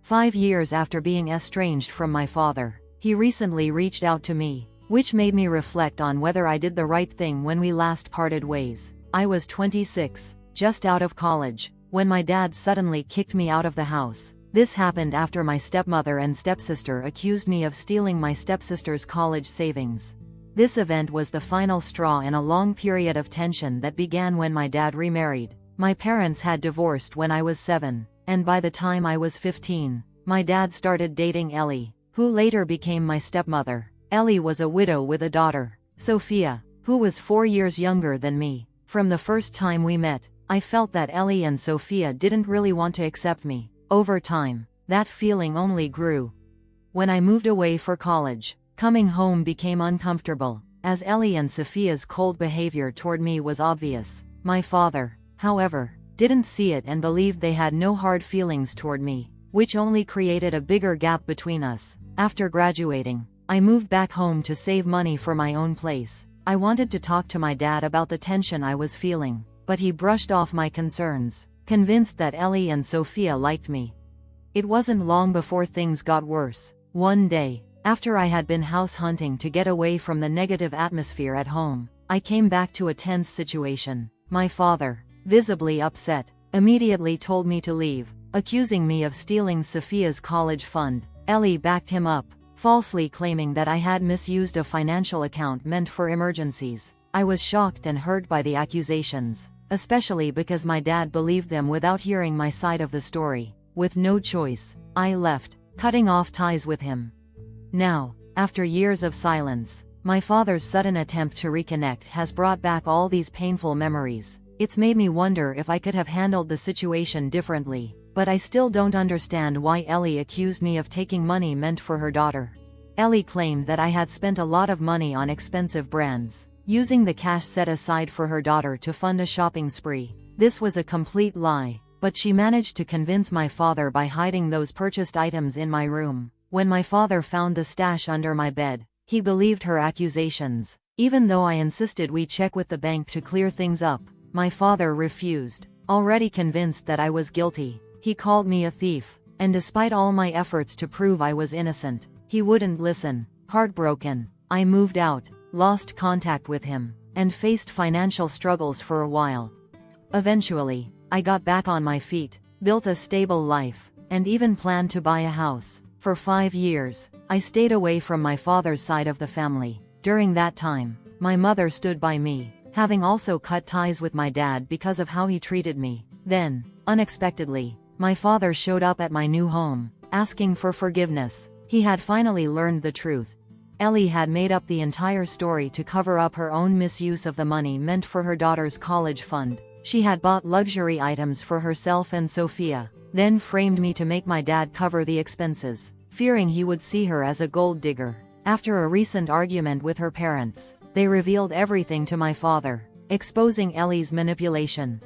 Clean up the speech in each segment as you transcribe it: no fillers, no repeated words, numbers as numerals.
5 years after being estranged from my father, he recently reached out to me, which made me reflect on whether I did the right thing when we last parted ways. I was 26, just out of college, when my dad suddenly kicked me out of the house. This happened after my stepmother and stepsister accused me of stealing my stepsister's college savings. This event was the final straw in a long period of tension that began when my dad remarried. My parents had divorced when I was 7, and by the time I was 15, my dad started dating Ellie, who later became my stepmother. Ellie was a widow with a daughter, Sophia, who was 4 years younger than me. From the first time we met, I felt that Ellie and Sophia didn't really want to accept me. Over time, that feeling only grew. When I moved away for college, coming home became uncomfortable, as Ellie and Sophia's cold behavior toward me was obvious. My father, however, didn't see it and believed they had no hard feelings toward me, which only created a bigger gap between us. After graduating, I moved back home to save money for my own place. I wanted to talk to my dad about the tension I was feeling, but he brushed off my concerns, convinced that Ellie and Sophia liked me. It wasn't long before things got worse. One day, after I had been house hunting to get away from the negative atmosphere at home, I came back to a tense situation. My father, visibly upset, immediately told me to leave, accusing me of stealing Sophia's college fund. Ellie backed him up, falsely claiming that I had misused a financial account meant for emergencies. I was shocked and hurt by the accusations, especially because my dad believed them without hearing my side of the story. With no choice, I left, cutting off ties with him. Now, after years of silence, my father's sudden attempt to reconnect has brought back all these painful memories. It's made me wonder if I could have handled the situation differently, but I still don't understand why Ellie accused me of taking money meant for her daughter. Ellie claimed that I had spent a lot of money on expensive brands, using the cash set aside for her daughter to fund a shopping spree. This was a complete lie, but she managed to convince my father by hiding those purchased items in my room. When my father found the stash under my bed, he believed her accusations. Even though I insisted we check with the bank to clear things up, my father refused. Already convinced that I was guilty, he called me a thief, and despite all my efforts to prove I was innocent, he wouldn't listen. Heartbroken, I moved out, lost contact with him, and faced financial struggles for a while. Eventually, I got back on my feet, built a stable life, and even planned to buy a house. For 5 years, I stayed away from my father's side of the family. During that time, my mother stood by me, having also cut ties with my dad because of how he treated me. Then, unexpectedly, my father showed up at my new home, asking for forgiveness. He had finally learned the truth. Ellie had made up the entire story to cover up her own misuse of the money meant for her daughter's college fund. She had bought luxury items for herself and Sophia, then framed me to make my dad cover the expenses, fearing he would see her as a gold digger. After a recent argument with her parents, they revealed everything to my father, exposing Ellie's manipulation.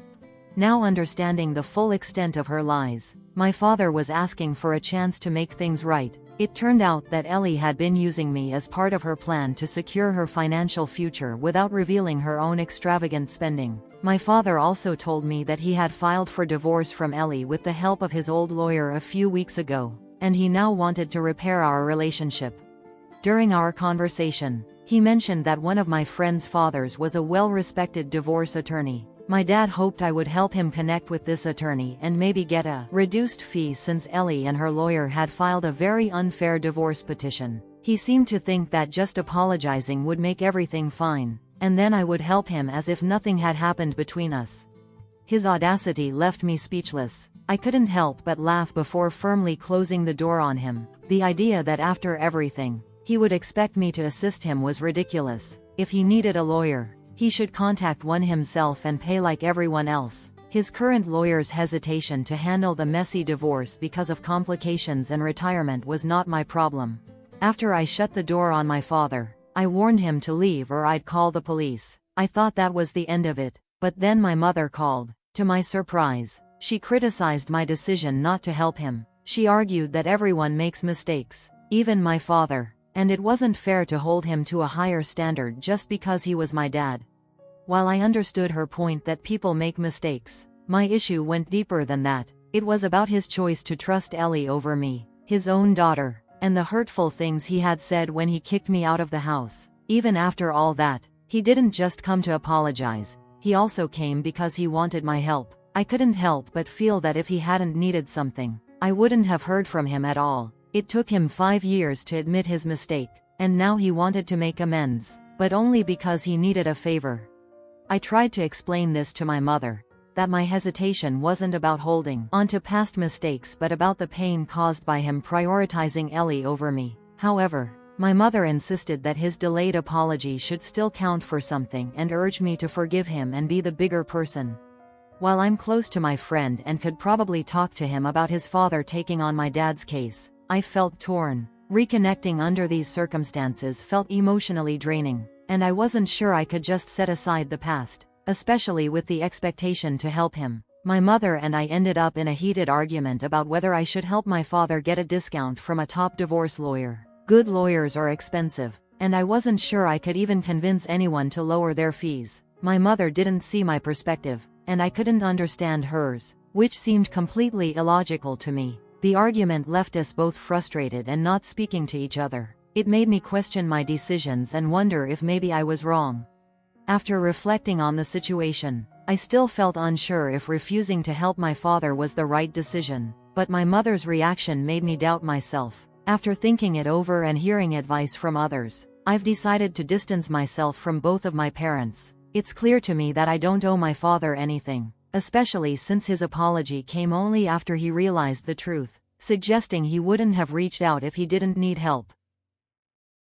Now understanding the full extent of her lies, my father was asking for a chance to make things right. It turned out that Ellie had been using me as part of her plan to secure her financial future without revealing her own extravagant spending. My father also told me that he had filed for divorce from Ellie with the help of his old lawyer a few weeks ago, and he now wanted to repair our relationship. During our conversation, he mentioned that one of my friend's fathers was a well-respected divorce attorney. My dad hoped I would help him connect with this attorney and maybe get a reduced fee since Ellie and her lawyer had filed a very unfair divorce petition. He seemed to think that just apologizing would make everything fine, and then I would help him as if nothing had happened between us. His audacity left me speechless. I couldn't help but laugh before firmly closing the door on him. The idea that after everything, he would expect me to assist him was ridiculous. If he needed a lawyer, he should contact one himself and pay like everyone else. His current lawyer's hesitation to handle the messy divorce because of complications and retirement was not my problem. After I shut the door on my father, I warned him to leave or I'd call the police. I thought that was the end of it, but then my mother called. To my surprise, she criticized my decision not to help him. She argued that everyone makes mistakes, even my father, and it wasn't fair to hold him to a higher standard just because he was my dad. While I understood her point that people make mistakes, my issue went deeper than that. It was about his choice to trust Ellie over me, his own daughter, and the hurtful things he had said when he kicked me out of the house. Even after all that, he didn't just come to apologize, he also came because he wanted my help. I couldn't help but feel that if he hadn't needed something, I wouldn't have heard from him at all. It took him 5 years to admit his mistake, and now he wanted to make amends, but only because he needed a favor. I tried to explain this to my mother, that my hesitation wasn't about holding on to past mistakes but about the pain caused by him prioritizing Ellie over me. However, my mother insisted that his delayed apology should still count for something and urged me to forgive him and be the bigger person. While I'm close to my friend and could probably talk to him about his father taking on my dad's case, I felt torn. Reconnecting under these circumstances felt emotionally draining, and I wasn't sure I could just set aside the past, especially with the expectation to help him. My mother and I ended up in a heated argument about whether I should help my father get a discount from a top divorce lawyer. Good lawyers are expensive, and I wasn't sure I could even convince anyone to lower their fees. My mother didn't see my perspective, and I couldn't understand hers, which seemed completely illogical to me. The argument left us both frustrated and not speaking to each other. It made me question my decisions and wonder if maybe I was wrong. After reflecting on the situation, I still felt unsure if refusing to help my father was the right decision, but my mother's reaction made me doubt myself. After thinking it over and hearing advice from others, I've decided to distance myself from both of my parents. It's clear to me that I don't owe my father anything, especially since his apology came only after he realized the truth, suggesting he wouldn't have reached out if he didn't need help.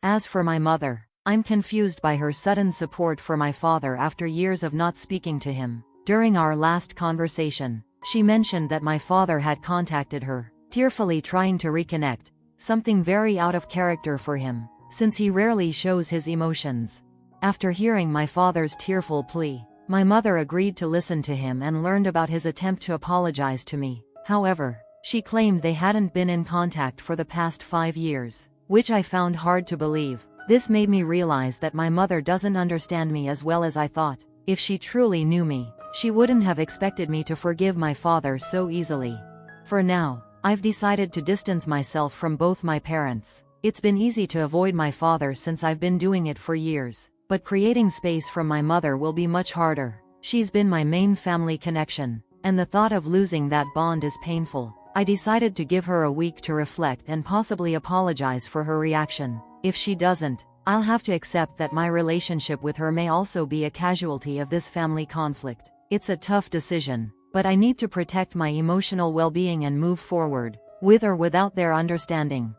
As for my mother, I'm confused by her sudden support for my father after years of not speaking to him. During our last conversation, she mentioned that my father had contacted her, tearfully trying to reconnect, something very out of character for him, since he rarely shows his emotions. After hearing my father's tearful plea, my mother agreed to listen to him and learned about his attempt to apologize to me. However, she claimed they hadn't been in contact for the past 5 years, which I found hard to believe. This made me realize that my mother doesn't understand me as well as I thought. If she truly knew me, she wouldn't have expected me to forgive my father so easily. For now, I've decided to distance myself from both my parents. It's been easy to avoid my father since I've been doing it for years, but creating space from my mother will be much harder. She's been my main family connection, and the thought of losing that bond is painful. I decided to give her a week to reflect and possibly apologize for her reaction. If she doesn't, I'll have to accept that my relationship with her may also be a casualty of this family conflict. It's a tough decision, but I need to protect my emotional well-being and move forward, with or without their understanding.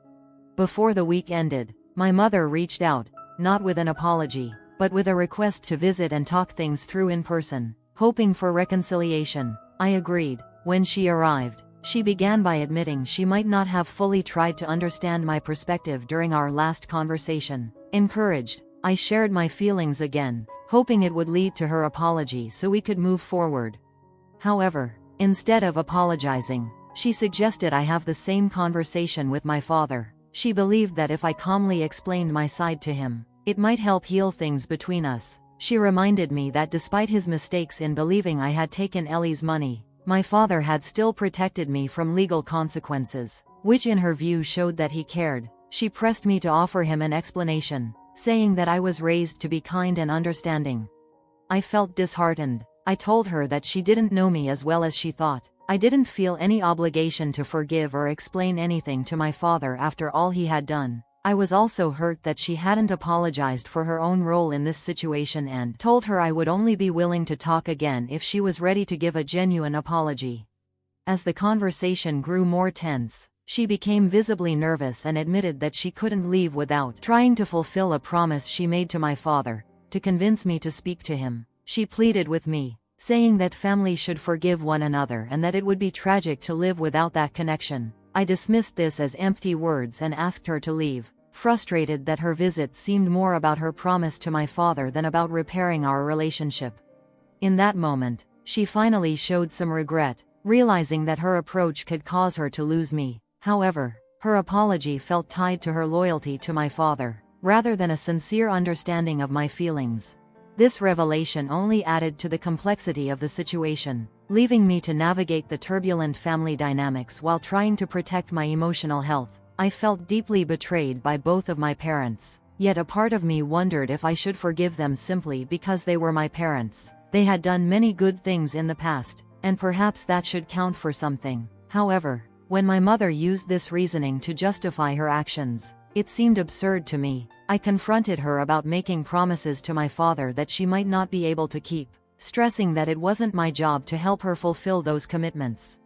Before the week ended, my mother reached out, not with an apology, but with a request to visit and talk things through in person, hoping for reconciliation. I agreed. When she arrived, she began by admitting she might not have fully tried to understand my perspective during our last conversation. Encouraged, I shared my feelings again, hoping it would lead to her apology so we could move forward. However, instead of apologizing, she suggested I have the same conversation with my father. She believed that if I calmly explained my side to him, it might help heal things between us. She reminded me that despite his mistakes in believing I had taken Ellie's money, my father had still protected me from legal consequences, which in her view showed that he cared. She pressed me to offer him an explanation, saying that I was raised to be kind and understanding. I felt disheartened. I told her that she didn't know me as well as she thought. I didn't feel any obligation to forgive or explain anything to my father after all he had done. I was also hurt that she hadn't apologized for her own role in this situation and told her I would only be willing to talk again if she was ready to give a genuine apology. As the conversation grew more tense, she became visibly nervous and admitted that she couldn't leave without trying to fulfill a promise she made to my father, to convince me to speak to him. She pleaded with me, saying that family should forgive one another and that it would be tragic to live without that connection. I dismissed this as empty words and asked her to leave, frustrated that her visit seemed more about her promise to my father than about repairing our relationship. In that moment, she finally showed some regret, realizing that her approach could cause her to lose me. However, her apology felt tied to her loyalty to my father, rather than a sincere understanding of my feelings. This revelation only added to the complexity of the situation, leaving me to navigate the turbulent family dynamics while trying to protect my emotional health. I felt deeply betrayed by both of my parents, yet a part of me wondered if I should forgive them simply because they were my parents. They had done many good things in the past, and perhaps that should count for something. However, when my mother used this reasoning to justify her actions, it seemed absurd to me. I confronted her about making promises to my father that she might not be able to keep, stressing that it wasn't my job to help her fulfill those commitments.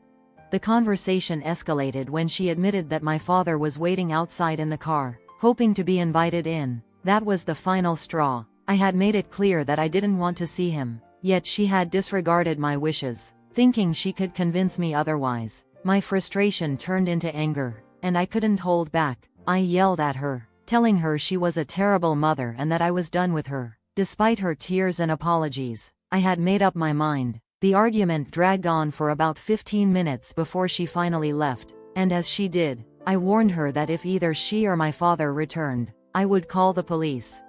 The conversation escalated when she admitted that my father was waiting outside in the car, hoping to be invited in. That was the final straw. I had made it clear that I didn't want to see him, yet she had disregarded my wishes, thinking she could convince me otherwise. My frustration turned into anger, and I couldn't hold back. I yelled at her, telling her she was a terrible mother and that I was done with her. Despite her tears and apologies, I had made up my mind. The argument dragged on for about 15 minutes before she finally left, and as she did, I warned her that if either she or my father returned, I would call the police.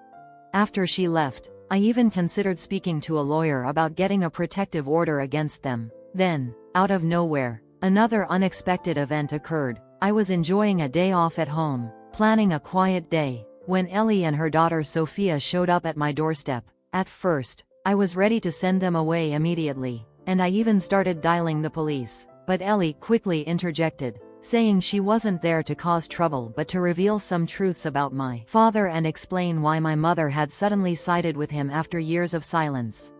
After she left, I even considered speaking to a lawyer about getting a protective order against them. Then, out of nowhere, another unexpected event occurred. I was enjoying a day off at home, planning a quiet day, when Ellie and her daughter Sophia showed up at my doorstep. At first, I was ready to send them away immediately, and I even started dialing the police. But Ellie quickly interjected, saying she wasn't there to cause trouble but to reveal some truths about my father and explain why my mother had suddenly sided with him after years of silence.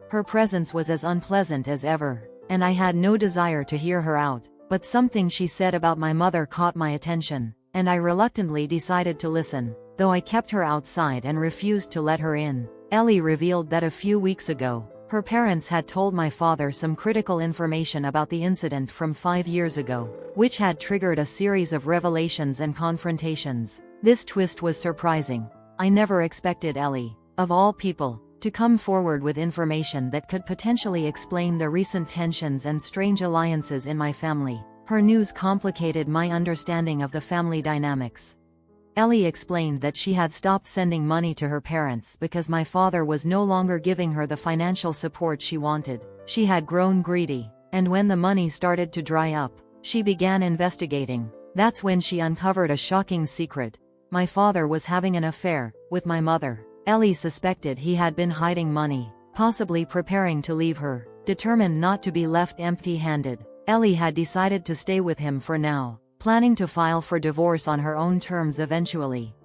Her presence was as unpleasant as ever, and I had no desire to hear her out. But something she said about my mother caught my attention, and I reluctantly decided to listen, though I kept her outside and refused to let her in. Ellie revealed that a few weeks ago, her parents had told my father some critical information about the incident from 5 years ago, which had triggered a series of revelations and confrontations. This twist was surprising. I never expected Ellie, of all people, to come forward with information that could potentially explain the recent tensions and strange alliances in my family. Her news complicated my understanding of the family dynamics. Ellie explained that she had stopped sending money to her parents because my father was no longer giving her the financial support she wanted. She had grown greedy, and when the money started to dry up, she began investigating. That's when she uncovered a shocking secret. My father was having an affair with my mother. Ellie suspected he had been hiding money, possibly preparing to leave her. Determined not to be left empty-handed, Ellie had decided to stay with him for now, planning to file for divorce on her own terms eventually.